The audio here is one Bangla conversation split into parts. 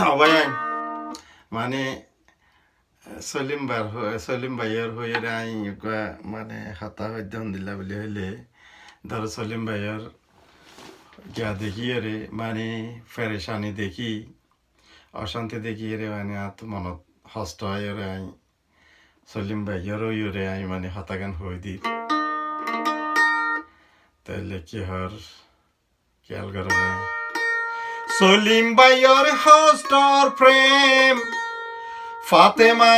অবায়ান মানে সলিম ভাইয়ের হয়ে আই মানে হাতা হদ্যন দিলা বলে হইলে ধরো সলিম ভাইয়ের গিয়া দেখি রে মানে ফেরেশানি দেখি অশান্তি দেখি রে মানে আত মনত হস্ত হয় রে আই সলিম ভাইয়ের রে আই মানে হাতাগান হই দি তাইলে কি হর খেয়াল করবে সলিম ভাইয়ের হস্তর প্রেম ফাতেমা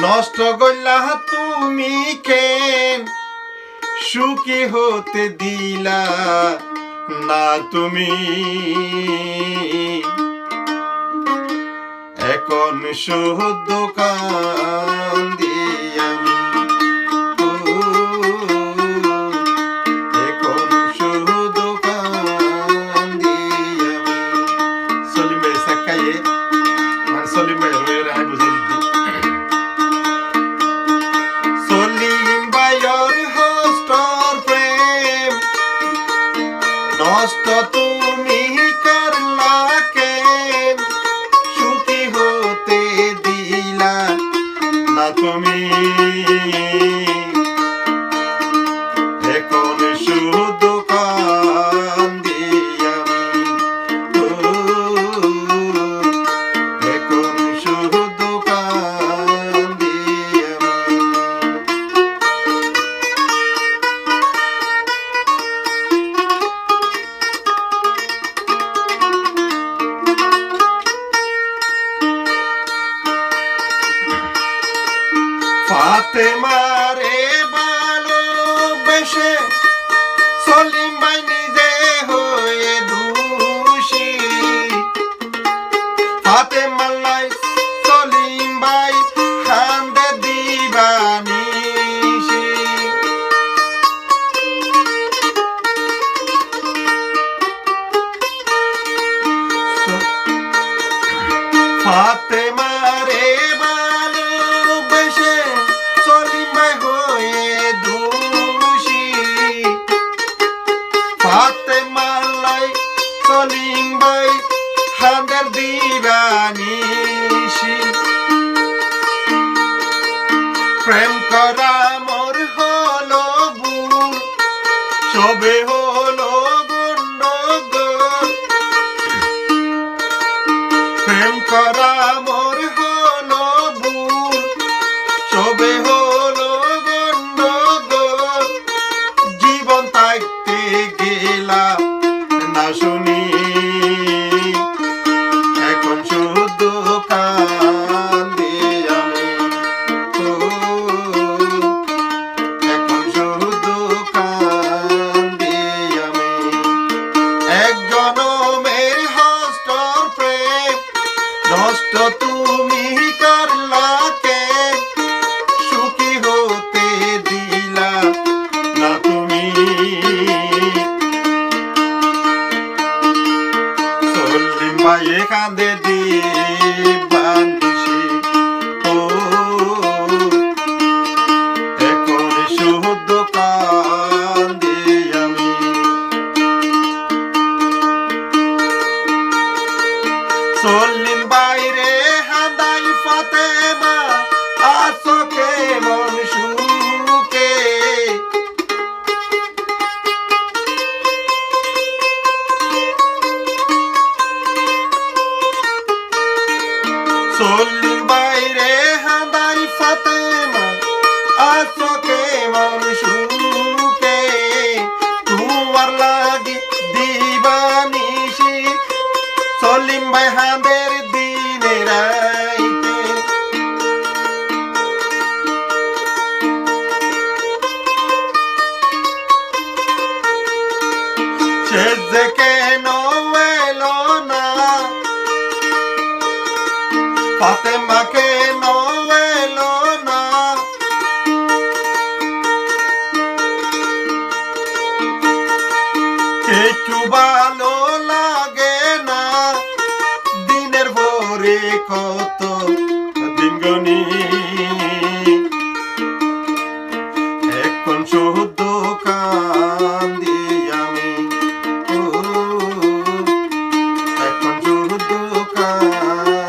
নষ্ট করলা তুমি কেন সুখী হতে দিলা না তুমি এখন শুদ্ধ কান্দি আমি এখন শুদ্ধ কান্দি আমি সলিম ভাই সাকায়ে মানে সলিম ভাই রয়ে রায় বুঝে দিদি সলিম ভাইয়ের হস্তর প্রেম নষ্ট তুমি করলা কেন সুখী হতে দিলা না তুমি এখন শুদ্ধ কান্দি আমি এখন শুদ্ধ কান্দি আমি ফাতেমারে ভালোবেসে সলিম ভাই নিজে হয়ে দোষী ফাতেমার লাই সলিম ভাই কান্দে দিবানিশি ফাতেমারে ভালোবেসে সলিম ভাই হয়ে দোষী ফাতেমার লাই সলিম ভাই কান্দের দিবানিশি প্রেম করা মোর হলো ভুল সবে হলো গন্ডগোল প্রেম করা মোর হলো ভুল সবে হলো গন্ডগোল জীবন থাকতে গেলা না শুনি এখন শুদ্ধ কান্দি আমি এখন শুদ্ধ কান্দি আমি এক জনমের হস্তর প্রেম নষ্ট তুমি করলা কেন সুখী হতে দিলা না তুমি সলিম ভাইয়ে কান্দে দিবানিশি এখন শুদ্ধ কান্দি আমি সলিম বাইরে হাদাই ফাতেমা আসো কেমন সুখে সলিম বাইরে হাদাই ফাতেমা আসো কেমন সুখে তোমার লাগি দিবানিশি সলিম ভাই হাঁদের দিনে রাইতে সে যে কেন এলো না ফাতেমা কেন এলো না একটু ভালো লাগে না দিনের ভোরে কত দিনগনি এখন শুদ্ধ কান্দি আমি এখন শুদ্ধ কান্দি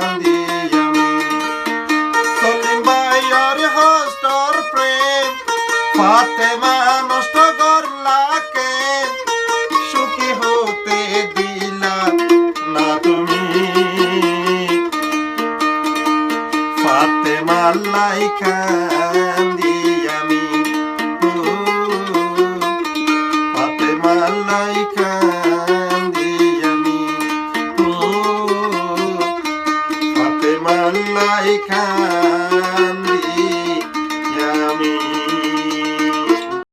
মাল্লাই কান্দি আমি পাতে মাল্লাই কান্দি আমি পাতে মাল্লাই কান্দি